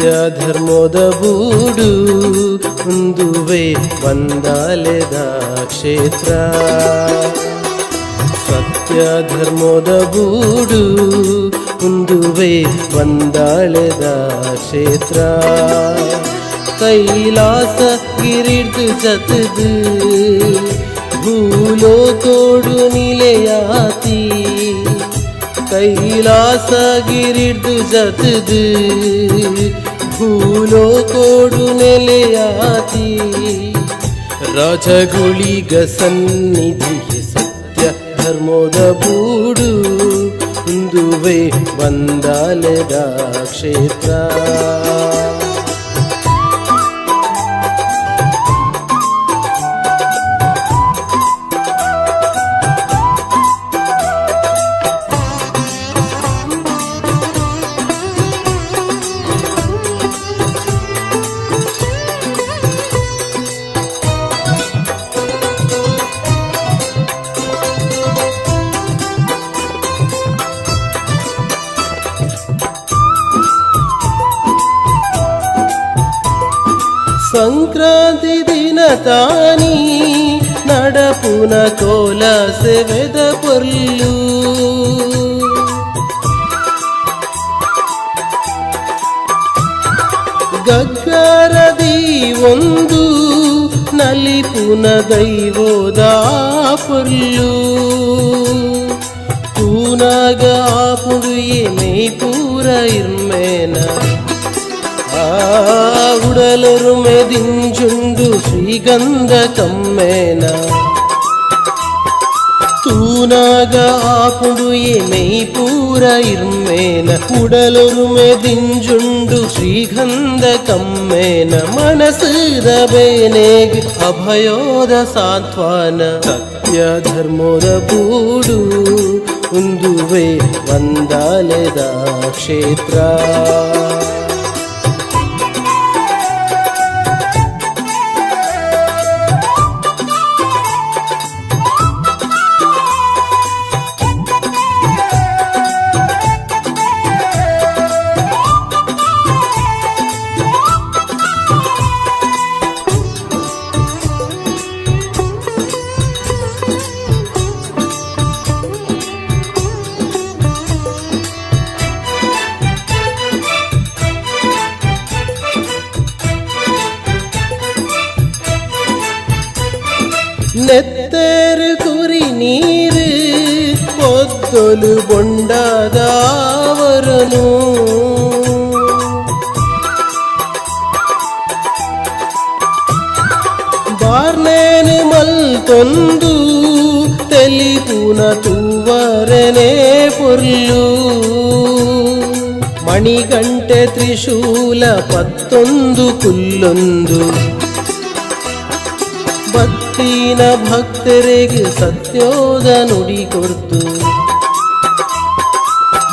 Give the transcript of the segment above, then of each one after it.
ಸತ್ಯ ಧರ್ಮದ ಬೂಡು ಮುಂದುವೆ ಬಂದಾಲೆದ ಕ್ಷೇತ್ರ. ಸತ್ಯ ಧರ್ಮದ ಬೂಡು ಮುಂದುವೆ ಬಂದಾಳೆದ ಕ್ಷೇತ್ರ. ಕೈಲಾಸ ಗಿರಿಡ್ದು ಜತದು ಭೂಲೋಕೋಡು ನಿಲೆಯಾತಿ. ಕೈಲಾಸ ಗಿರಿಡ್ದು ಜತದು ಭೂಲೋಕೋಡು ನೆಲೆಯಾತಿ. ರಾಜಗುಳಿಗ ಸನ್ನಿಧಿಗೆ ಸತ್ಯ ಧರ್ಮದ ಬೂಡು ಮುಂದುವೆ ಬಂದಾಲೆದ ಕ್ಷೇತ್ರ. ಸಂಕ್ರಾಂತಿ ದಿನ ತಾನಿ ನಡಪುನ ಕೋಲ ಸೆವೆದ ಪೊರ್ಲು. ಗಗ್ಗರದಿ ಒಂದು ನಲಿಪುನ ದೈವೋದ ಪೊರ್ಲು. ತೂನಾಗ ಆಪುಡು ಏಮೈ ಪೂರ ಇರ್ಮೇನ ಉಡಲೊರುಮೆ ದಿಂಜುಂಡು ಶ್ರೀಗಂಧ ಕಮ್ಮೇನ. ತೂನಾಗ ಆಪುಡು ಏಮೈ ಪೂರ ಇರ್ಮೇನ ಉಡಲೊರುಮೆ ದಿಂಜುಂಡು ಶ್ರೀಗಂಧ ಕಮ್ಮೇನ. ಮನಸ್ಸದ ಬೇನೆಗೆ ಅಭಯೋದ ಸಾಂತ್ವನ. ಸತ್ಯ ಧರ್ಮದ ಬೂಡು ಮುಂದುವೆ ಬಂದಾಲೆದ ಕ್ಷೇತ್ರ. ನೆತ್ತರು ಕುರಿ ನೀರು ಪೊದ್ದಲು ಬೊಂಡಾದವರನು. ಬಾರ್ನೇನು ಮಲ್ತೊಂದು ತೆಲಿಪುನ ತೂವರನೆ ಪೊರ್ಲು. ಮಣಿಗಂಟೆ ತ್ರಿಶೂಲ 11 ಕುಲ್ಲೊಂದು. ಭಕ್ತಿನ ಭಕ್ತರಿಗೆ ಸತ್ಯೋದ ನುಡಿ ಕೊಡ್ತು.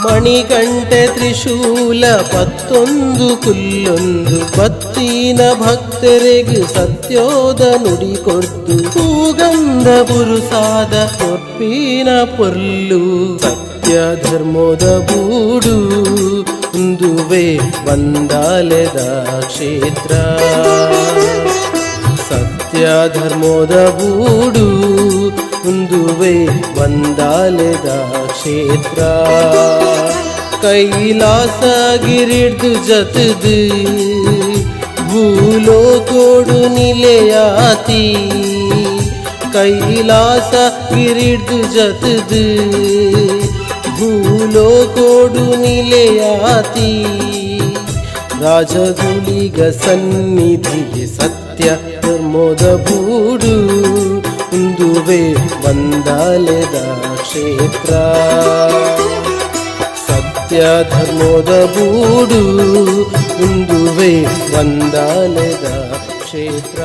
ಮಣಿಗಂಟೆ ತ್ರಿಶೂಲ 11 ಕುಲ್ಲೊಂದು. ಭಕ್ತಿನ ಭಕ್ತರಿಗೆ ಸತ್ಯೋದ ನುಡಿ ಕೊಡ್ತು. ಸುಗಂಧ ಪುರುಸಾದ ಕೊಪ್ಪಿನ ಪೊರ್ಲು. ಸತ್ಯ ಧರ್ಮದ ಬೂಡು ಮುಂದುವೆ ಬಂದಾಲೆದ ಕ್ಷೇತ್ರ. ಸತ್ಯ ಧರ್ಮದ ಬೂಡು ಮುಂದುವೆ ಬಂದಾಲೆದ ಕ್ಷೇತ್ರ. ಕೈಲಾಸ ಗಿರಿಡ್ದು ಜತದು ಭೂಲೋಕೋಡು ನಿಲೆಯಾತಿ. ಕೈಲಾಸ ಗಿರಿಡ್ದು ಜತದು ಭೂಲೋಕೋಡು ನಿಲೆಯಾತಿ. ರಾಜಗುಳಿಗ ಸನ್ನಿಧಿಗೆ ಸತ್ಯ ಧರ್ಮದ ಬೂಡು ಮುಂದುವೆ ಬಂದಾಲೆದ ಕ್ಷೇತ್ರ. ಸತ್ಯ ಧರ್ಮದ ಬೂಡು ಮುಂದುವೆ ಬಂದಾಲೆದ ಕ್ಷೇತ್ರ.